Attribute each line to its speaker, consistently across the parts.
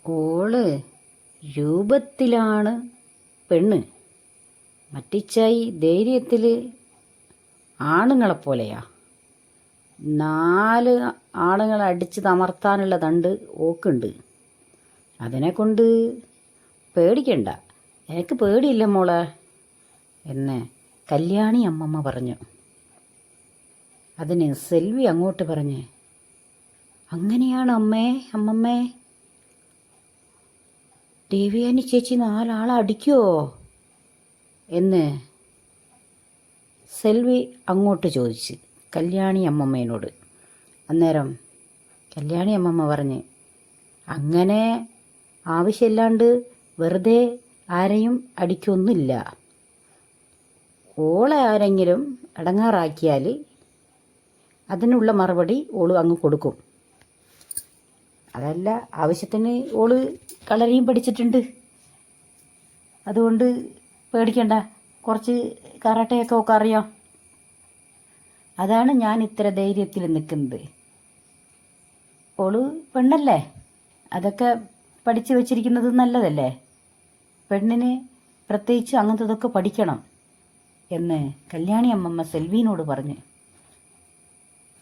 Speaker 1: ഓള് രൂപത്തിലാണ് പെണ്ണ്, മറ്റിച്ചായി ധൈര്യത്തിൽ ആണുങ്ങളെപ്പോലെയാ. 4 ആണുങ്ങളെ അടിച്ച് തമർത്താനുള്ള തണ്ട് ഓക്കുണ്ട്. അതിനെ കൊണ്ട് പേടിക്കണ്ട, എനിക്ക് പേടിയില്ല മോളെ എന്ന് കല്യാണി അമ്മമ്മ പറഞ്ഞു. അതിന് സെൽവി അങ്ങോട്ട് പറഞ്ഞ്, അങ്ങനെയാണ് അമ്മമ്മേ, ദേവയാനി ചേച്ചി 4 ആളെ അടിക്കുമോ എന്ന് സെൽവി അങ്ങോട്ട് ചോദിച്ച് കല്യാണി അമ്മമ്മേനോട്. അന്നേരം കല്യാണി അമ്മമ്മ പറഞ്ഞ്, അങ്ങനെ ആവശ്യമില്ലാണ്ട് വെറുതെ ആരെയും അടിക്കൊന്നുമില്ല. ഓളെ ആരെങ്കിലും ഇടങ്ങാറാക്കിയാൽ അതിനുള്ള മറുപടി ഓള് അങ്ങ് കൊടുക്കും. അതല്ല, ആവശ്യത്തിന് ഓള് കളരിയും പഠിച്ചിട്ടുണ്ട്, അതുകൊണ്ട് പേടിക്കണ്ട, കുറച്ച് കരാട്ടയൊക്കെ ഒക്കെ അറിയാം. അതാണ് ഞാൻ ഇത്ര ധൈര്യത്തിൽ നിൽക്കുന്നത്. ഓള് പെണ്ണല്ലേ, അതൊക്കെ പഠിച്ചു വച്ചിരിക്കുന്നത് നല്ലതല്ലേ. പെണ്ണിന് പ്രത്യേകിച്ച് അങ്ങനത്തതൊക്കെ പഠിക്കണം എന്ന് കല്യാണി അമ്മമ്മ സെൽവിനോട് പറഞ്ഞ്.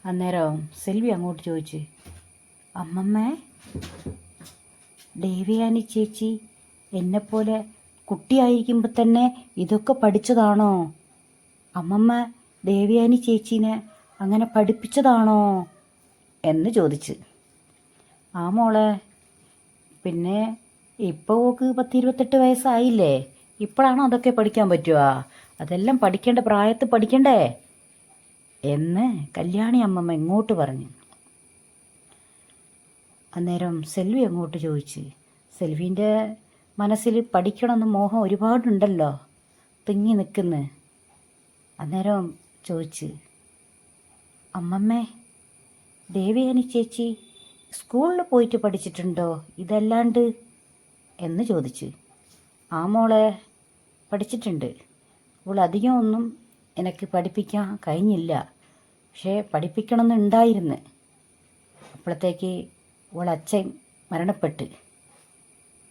Speaker 1: അന്നേരം സെൽവി അങ്ങോട്ട് ചോദിച്ചു, അമ്മമ്മേ, ദേവയാനി ചേച്ചി എന്നെപ്പോലെ കുട്ടിയായിരിക്കുമ്പോൾ തന്നെ ഇതൊക്കെ പഠിച്ചതാണോ? അമ്മമ്മ ദേവയാനി ചേച്ചീനെ അങ്ങനെ പഠിപ്പിച്ചതാണോ എന്ന് ചോദിച്ച്. ആ മോളെ, പിന്നെ ഇപ്പോൾ ഓക്ക് 10-28 വയസ്സായില്ലേ, ഇപ്പോഴാണോ അതൊക്കെ പഠിക്കാൻ പറ്റുക? അതെല്ലാം പഠിക്കേണ്ട പ്രായത്തിൽ പഠിക്കണ്ടേ എന്ന് കല്യാണി അമ്മമ്മ ഇങ്ങോട്ട് പറഞ്ഞു. അന്നേരം സെൽവി അങ്ങോട്ട് ചോദിച്ച്, സെൽവിൻ്റെ മനസ്സിൽ പഠിക്കണമെന്ന് മോഹം ഒരുപാടുണ്ടല്ലോ, തിങ്ങി നിൽക്കുന്നു. അന്നേരം ചോദിച്ച്, അമ്മമ്മേ, ദേവയാനി ചേച്ചി സ്കൂളിൽ പോയിട്ട് പഠിച്ചിട്ടുണ്ടോ ഇതല്ലാണ്ട് എന്ന് ചോദിച്ച്. ആ മോളെ, പഠിച്ചിട്ടുണ്ട്. അവൾ അധികം ഒന്നും എനിക്ക് പഠിപ്പിക്കാൻ കഴിഞ്ഞില്ല, പക്ഷേ പഠിപ്പിക്കണമെന്നുണ്ടായിരുന്നു. അപ്പോഴത്തേക്ക് അവൾ അച്ഛൻ മരണപ്പെട്ട്,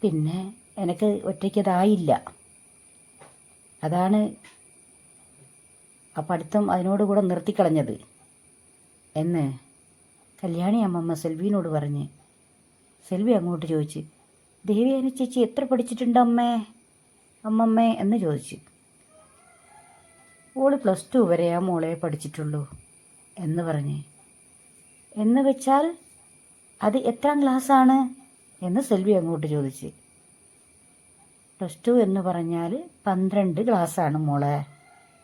Speaker 1: പിന്നെ എനിക്ക് ഒറ്റയ്ക്കതായില്ല. അതാണ് ആ പഠിത്തം അതിനോട് കൂടെ നിർത്തിക്കളഞ്ഞത് എന്ന് കല്യാണി അമ്മമ്മ സെൽവിനോട് പറഞ്ഞ്. സെൽവി അങ്ങോട്ട് ചോദിച്ച്, ദേവയാനി ചേച്ചി എത്ര പഠിച്ചിട്ടുണ്ട് അമ്മമ്മേ എന്ന് ചോദിച്ചു. ഓള് +2 വരെയാ മോളെ പഠിച്ചിട്ടുള്ളൂ എന്ന് പറഞ്ഞ്. എന്ന് വെച്ചാൽ അത് എത്രാം ക്ലാസ്സാണ് എന്ന് സെൽവി അങ്ങോട്ട് ചോദിച്ച്. +2 എന്ന് പറഞ്ഞാൽ 12 ക്ലാസ്സാണ് മോളെ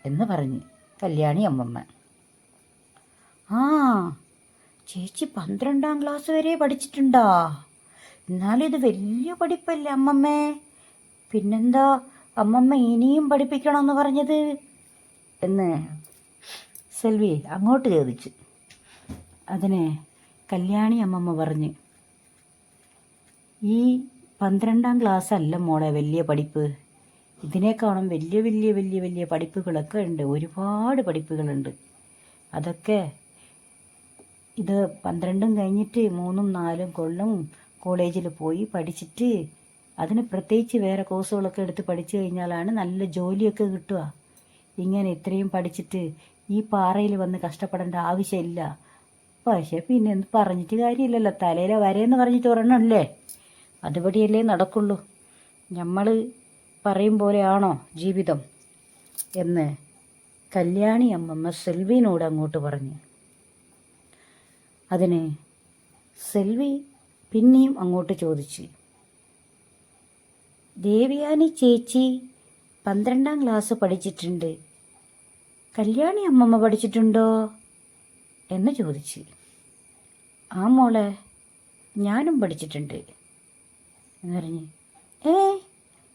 Speaker 1: എന്ന് പറഞ്ഞ് കല്യാണി അമ്മമ്മ. ആ, ചേച്ചി 12ാം ക്ലാസ് വരെ പഠിച്ചിട്ടുണ്ടാ? എന്നാലിത് വലിയ പഠിപ്പല്ലേ അമ്മമ്മേ. പിന്നെന്താ അമ്മമ്മ ഇനിയും പഠിപ്പിക്കണമെന്ന് പറഞ്ഞത് എന്ന് സെൽവി അങ്ങോട്ട് ചോദിച്ചു. അതിന് കല്യാണി അമ്മമ്മ പറഞ്ഞ്, ഈ 12ാം ക്ലാസ് അല്ല മോളെ വലിയ പഠിപ്പ്, ഇതിനേക്കാളും വലിയ വലിയ വലിയ വലിയ പഠിപ്പുകളൊക്കെ ഉണ്ട്, ഒരുപാട് പഠിപ്പുകളുണ്ട്. അതൊക്കെ ഇത് 12ഉം കഴിഞ്ഞിട്ട് 3ഉം 4ഉം കൊല്ലം കോളേജിൽ പോയി പഠിച്ചിട്ട് അതിന് പ്രത്യേകിച്ച് വേറെ കോഴ്സുകളൊക്കെ എടുത്ത് പഠിച്ചു കഴിഞ്ഞാലാണ് നല്ല ജോലിയൊക്കെ കിട്ടുക. ഇങ്ങനെ ഇത്രയും പഠിച്ചിട്ട് ഈ പാറയിൽ വന്ന് കഷ്ടപ്പെടേണ്ട ആവശ്യമില്ല. പക്ഷേ പിന്നെ എന്ത് പറഞ്ഞിട്ട് കാര്യമില്ലല്ലോ, തലയിലെ വരയെന്ന് പറഞ്ഞിട്ട് ഒരെണ്ണമല്ലേ, അതുപടിയല്ലേ നടക്കുള്ളൂ. നമ്മൾ പറയും പോലെയാണോ ജീവിതം എന്ന് കല്യാണി അമ്മമ്മ സെൽവിനോട് അങ്ങോട്ട് പറഞ്ഞു. അതിന് സെൽവി പിന്നെയും അങ്ങോട്ട് ചോദിച്ചു, ദേവയാനി ചേച്ചി 12ാം ക്ലാസ് പഠിച്ചിട്ടുണ്ട്, കല്യാണി അമ്മമ്മ പഠിച്ചിട്ടുണ്ടോ എന്ന് ചോദിച്ചു. ആ മോളെ, ഞാനും പഠിച്ചിട്ടുണ്ട് എന്ന് പറഞ്ഞ്.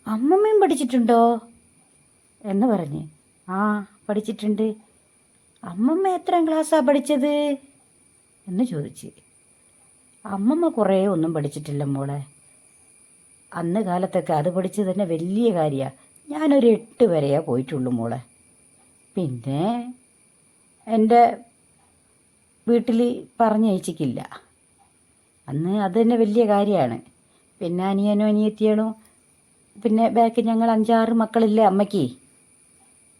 Speaker 1: അമ്മമ്മയും പഠിച്ചിട്ടുണ്ടോ എന്ന് പറഞ്ഞ്. ആ, പഠിച്ചിട്ടുണ്ട്. അമ്മമ്മ എത്രാം ക്ലാസ്സാണ് പഠിച്ചത് എന്ന് ചോദിച്ച്. അമ്മമ്മ കുറേ ഒന്നും പഠിച്ചിട്ടില്ല മോളെ, അന്ന് കാലത്തൊക്കെ അത് പഠിച്ച് തന്നെ വലിയ കാര്യമാണ്. ഞാനൊരു 8 വരെയാണ് പോയിട്ടുള്ളൂ മോളെ. പിന്നെ എൻ്റെ വീട്ടിൽ പറഞ്ഞയച്ചിക്കില്ല, അന്ന് അത് തന്നെ വലിയ കാര്യമാണ്. പിന്നെ അനിയനും അനിയത്തികളും, പിന്നെ ബാക്കി ഞങ്ങൾ 5-6 മക്കളില്ലേ അമ്മയ്ക്ക്.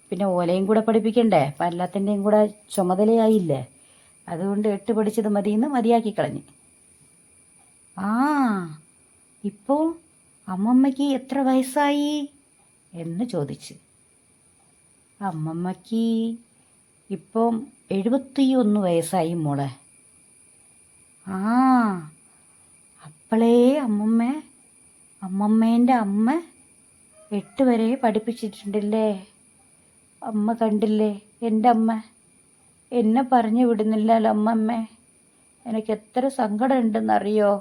Speaker 1: പിന്നെ ഓലയും കൂടെ പഠിപ്പിക്കണ്ടേ, അപ്പം എല്ലാത്തിൻ്റെയും കൂടെ ചുമതലയായില്ലേ. അതുകൊണ്ട് 8 പഠിച്ചത് മതിയെന്ന് മതിയാക്കി കളഞ്ഞ്. ആ ഇപ്പോൾ അമ്മമ്മയ്ക്ക് എത്ര വയസ്സായി എന്ന് ചോദിച്ച്. അമ്മമ്മയ്ക്ക് ഇപ്പം 71 വയസ്സായി മോളെ. ആ അപ്പോളേ അമ്മമ്മേൻ്റെ അമ്മ 8 വരെ പഠിപ്പിച്ചിട്ടുണ്ടല്ലേ. അമ്മ കണ്ടില്ലേ, എൻ്റെ അമ്മ എന്നെ പറഞ്ഞു വിടുന്നില്ലല്ലോ അമ്മമ്മേ. എനിക്ക് എത്ര സങ്കടം ഉണ്ടെന്നറിയോ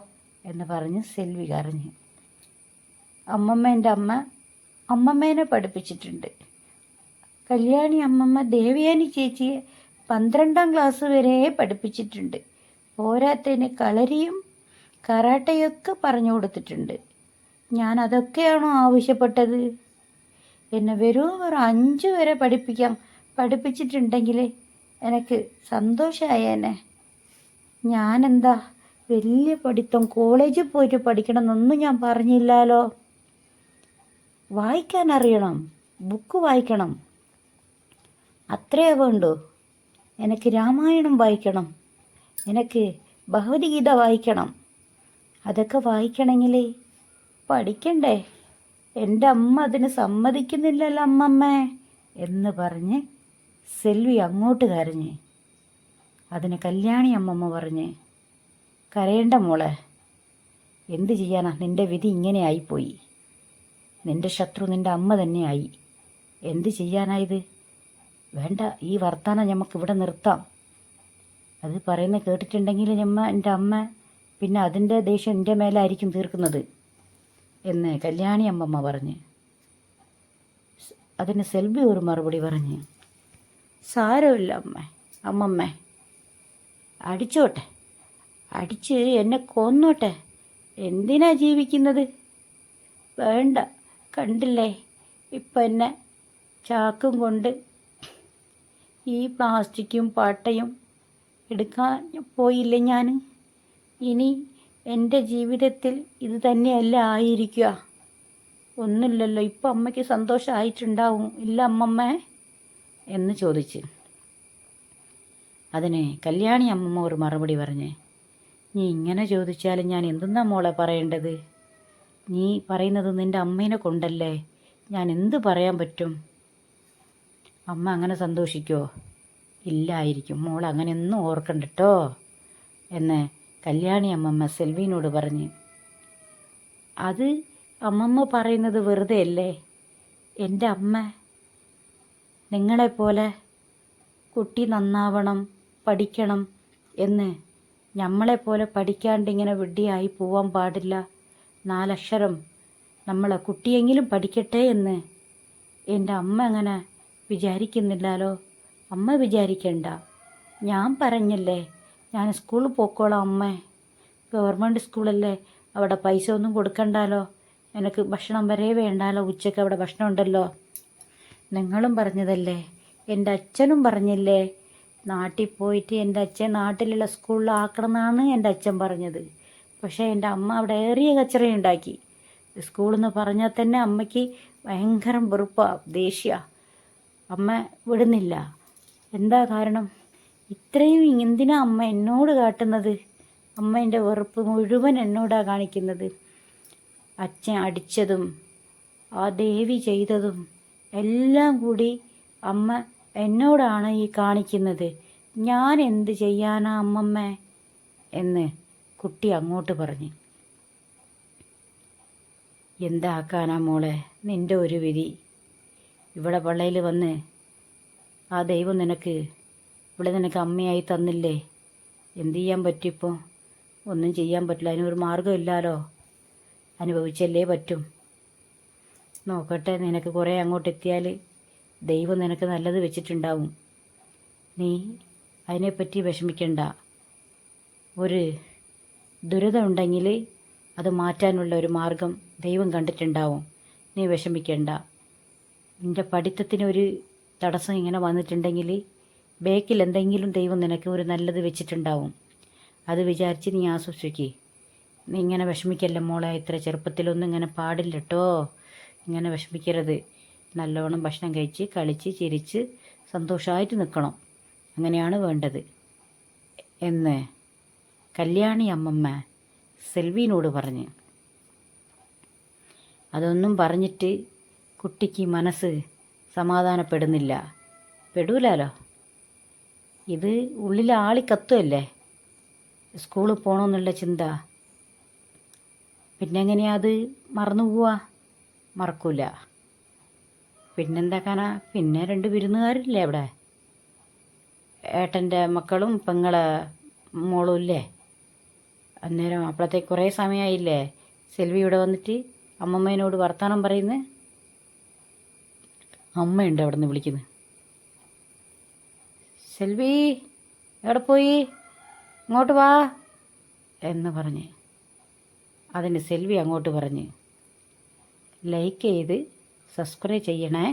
Speaker 1: എന്ന് പറഞ്ഞ് സെൽവി കരഞ്ഞു. അമ്മമ്മേൻ്റെ അമ്മ അമ്മമ്മേനെ പഠിപ്പിച്ചിട്ടുണ്ട്. കല്യാണി അമ്മമ്മ ദേവയാനി ചേച്ചിയെ 12ാം ക്ലാസ് വരെ പഠിപ്പിച്ചിട്ടുണ്ട്. പോരാത്തതിന് കളരിയും കരാട്ടയൊക്കെ പറഞ്ഞു കൊടുത്തിട്ടുണ്ട്. ഞാൻ അതൊക്കെയാണോ ആവശ്യപ്പെട്ടത്? എന്നെ വെറും 5 വരെ പഠിപ്പിച്ചിട്ടുണ്ടെങ്കിൽ എനിക്ക് സന്തോഷമായേനെ. ഞാനെന്താ വലിയ പഠിത്തം കോളേജിൽ പോയിട്ട് പഠിക്കണമെന്നൊന്നും ഞാൻ പറഞ്ഞില്ലല്ലോ. വായിക്കാൻ അറിയണം, ബുക്ക് വായിക്കണം, അത്രയേ വേണ്ടൂ. എനിക്ക് രാമായണം വായിക്കണം, എനിക്ക് ഭഗവത്ഗീത വായിക്കണം. അതൊക്കെ വായിക്കണമെങ്കിൽ പഠിക്കണ്ടേ. എൻ്റെ അമ്മ അതിന് സമ്മതിക്കുന്നില്ലല്ലോ അമ്മമ്മേ എന്ന് പറഞ്ഞ് സെൽവി അങ്ങോട്ട് കരഞ്ഞ്. അതിന് കല്യാണി അമ്മമ്മ പറഞ്ഞ്, കരയേണ്ട മോളെ, എന്ത് ചെയ്യാനാ, നിൻ്റെ വിധി ഇങ്ങനെ ആയിപ്പോയി. നിൻ്റെ ശത്രു നിൻ്റെ അമ്മ തന്നെയായി. എന്ത് ചെയ്യാനായത്? വേണ്ട, ഈ വർത്താനം നമുക്കിവിടെ നിർത്താം. അത് പറയുന്നത് കേട്ടിട്ടുണ്ടെങ്കിൽ എൻ്റെ അമ്മ പിന്നെ അതിൻ്റെ ദേഷ്യം എൻ്റെ മേലായിരിക്കും തീർക്കുന്നത് എന്ന് കല്യാണി അമ്മമ്മ പറഞ്ഞ്. അതിന് സെൽവി ഒരു മറുപടി പറഞ്ഞ്, സാരമില്ല അമ്മമ്മ, അടിച്ചോട്ടെ, അടിച്ച് എന്നെ കൊന്നോട്ടെ, എന്തിനാ ജീവിക്കുന്നത്? വേണ്ട, കണ്ടില്ലേ ഇപ്പം എന്നെ ചാക്കും കൊണ്ട് ഈ പ്ലാസ്റ്റിക്കും പാട്ടയും എടുക്കാൻ പോയില്ലേ ഞാൻ. ഇനി എൻ്റെ ജീവിതത്തിൽ ഇത് തന്നെയല്ല ആയിരിക്കുക. ഒന്നുമില്ലല്ലോ, ഇപ്പം അമ്മയ്ക്ക് സന്തോഷമായിട്ടുണ്ടാവും ഇല്ല അമ്മമ്മ എന്ന് ചോദിച്ച്. അതിന് കല്യാണി അമ്മമ്മ ഒരു മറുപടി പറഞ്ഞ്, നീ ഇങ്ങനെ ചോദിച്ചാൽ ഞാൻ എന്തെന്നാ മോളെ പറയേണ്ടത്? നീ പറയുന്നത് നിൻ്റെ അമ്മേനെ കൊണ്ടല്ലേ, ഞാൻ എന്ത് പറയാൻ പറ്റും? അമ്മ അങ്ങനെ സന്തോഷിക്കുമോ? ഇല്ലായിരിക്കും മോൾ, അങ്ങനെയൊന്നും ഓർക്കണ്ട കേട്ടോ എന്ന് കല്യാണി അമ്മമ്മ സെൽവിനോട് പറഞ്ഞ്. അത് അമ്മമ്മ പറയുന്നത് വെറുതെ അല്ലേ. എൻ്റെ അമ്മ നിങ്ങളെപ്പോലെ കുട്ടി നന്നാവണം, പഠിക്കണം എന്ന് നമ്മളെപ്പോലെ പഠിക്കാണ്ടിങ്ങനെ വിഡ്ഢിയായി പോവാൻ പാടില്ല. 4 അക്ഷരം നമ്മളെ കുട്ടിയെങ്കിലും പഠിക്കട്ടെ എന്ന് എൻ്റെ അമ്മ അങ്ങനെ വിചാരിക്കുന്നില്ലല്ലോ. അമ്മ വിചാരിക്കണ്ട, ഞാൻ പറഞ്ഞല്ലേ, ഞാൻ സ്കൂളിൽ പോക്കോളാം അമ്മ. ഗവൺമെൻറ് സ്കൂളല്ലേ, അവിടെ പൈസ ഒന്നും കൊടുക്കണ്ടല്ലോ, എനിക്ക് ഭക്ഷണം വരെ വേണ്ടാലോ, ഉച്ചയ്ക്ക് അവിടെ ഭക്ഷണം ഉണ്ടല്ലോ. നിങ്ങളും പറഞ്ഞതല്ലേ, എൻ്റെ അച്ഛനും പറഞ്ഞില്ലേ, നാട്ടിൽ പോയിട്ട് എൻ്റെ അച്ഛൻ നാട്ടിലുള്ള സ്കൂളിൽ ആക്കണമെന്നാണ് എൻ്റെ അച്ഛൻ പറഞ്ഞത്. പക്ഷേ എൻ്റെ അമ്മ അവിടെ ഏറിയ കച്ചറയുണ്ടാക്കി. സ്കൂളിൽ നിന്ന് പറഞ്ഞാൽ തന്നെ അമ്മയ്ക്ക് ഭയങ്കര വെറുപ്പാണ്, ദേഷ്യ. അമ്മ വിടുന്നില്ല. എന്താ കാരണം? ഇത്രയും എന്തിനാ അമ്മ എന്നോട് കാട്ടുന്നത്? അമ്മേൻ്റെ വെറുപ്പ് മുഴുവൻ എന്നോടാണ് കാണിക്കുന്നത്. അച്ഛൻ അടിച്ചതും ആ ദേവി ചെയ്തതും എല്ലാം കൂടി അമ്മ എന്നോടാണ് ഈ കാണിക്കുന്നത്. ഞാൻ എന്ത് ചെയ്യാനാ അമ്മമ്മ എന്ന് കുട്ടി അങ്ങോട്ട് പറഞ്ഞു. എന്താക്കാനാ മോളെ, നിൻ്റെ ഒരു വിധി. ഇവിടെ പള്ളയിൽ വന്ന് ആ ദൈവം ഇവിടെ നിനക്ക് അമ്മയായി തന്നില്ലേ. എന്തു ചെയ്യാൻ പറ്റിപ്പോൾ? ഒന്നും ചെയ്യാൻ പറ്റില്ല, അതിനൊരു മാർഗ്ഗമില്ലല്ലോ. അനുഭവിച്ചല്ലേ പറ്റും. നോക്കട്ടെ, നിനക്ക് കുറേ അങ്ങോട്ട് എത്തിയാൽ ദൈവം നിനക്ക് നല്ലത് വെച്ചിട്ടുണ്ടാവും. നീ അതിനെപ്പറ്റി വിഷമിക്കണ്ട. ഒരു ദുരിതം ഉണ്ടെങ്കിൽ അത് മാറ്റാനുള്ള ഒരു മാർഗം ദൈവം കണ്ടിട്ടുണ്ടാവും. നീ വിഷമിക്കണ്ട. നിൻ്റെ പഠിത്തത്തിനൊരു തടസ്സം ഇങ്ങനെ വന്നിട്ടുണ്ടെങ്കിൽ ബേക്കിൽ എന്തെങ്കിലും ദൈവം നിനക്ക് ഒരു നല്ലത് വെച്ചിട്ടുണ്ടാവും. അത് വിചാരിച്ച് നീ ആശ്വസിക്ക്. നീ ഇങ്ങനെ വിഷമിക്കല്ല മോളെ, ഇത്ര ചെറുപ്പത്തിലൊന്നും ഇങ്ങനെ പാടില്ല കേട്ടോ, ഇങ്ങനെ വിഷമിക്കരുത്. നല്ലവണ്ണം ഭക്ഷണം കഴിച്ച് കളിച്ച് ചിരിച്ച് സന്തോഷമായിട്ട് നിൽക്കണം, അങ്ങനെയാണ് വേണ്ടത് എന്ന് കല്യാണി അമ്മമ്മ സെൽവിനോട് പറഞ്ഞ്. അതൊന്നും പറഞ്ഞിട്ട് കുട്ടിക്ക് മനസ്സ് സമാധാനപ്പെടുന്നില്ല. പെടൂലാലോ, ഇത് ഉള്ളിൽ ആളിക്കത്തുമല്ലേ, സ്കൂളിൽ പോകണമെന്നുള്ള ചിന്ത. പിന്നെ എങ്ങനെയാ അത് മറന്നു പോവാ? മറക്കൂല. പിന്നെന്താക്കാനാ, പിന്നെ 2 വിരുന്നുകാരില്ലേ അവിടെ, ഏട്ടൻ്റെ മക്കളും പെങ്ങളെ മോളും ഇല്ലേ. അന്നേരം അപ്പോഴത്തേക്ക് കുറേ സമയമായില്ലേ സെൽവി ഇവിടെ വന്നിട്ട് അമ്മമ്മേനോട് വർത്തമാനം പറയുന്നത്. അമ്മയുണ്ട് അവിടെ നിന്ന് വിളിക്കുന്നത്. സെൽവി എവിടെ പോയി, ഇങ്ങോട്ട് വാ എന്ന് പറഞ്ഞ്. അതിന് സെൽവി അങ്ങോട്ട് പറഞ്ഞ്, ലൈക്ക് ചെയ്ത് സബ്സ്ക്രൈബ് ചെയ്യണേ.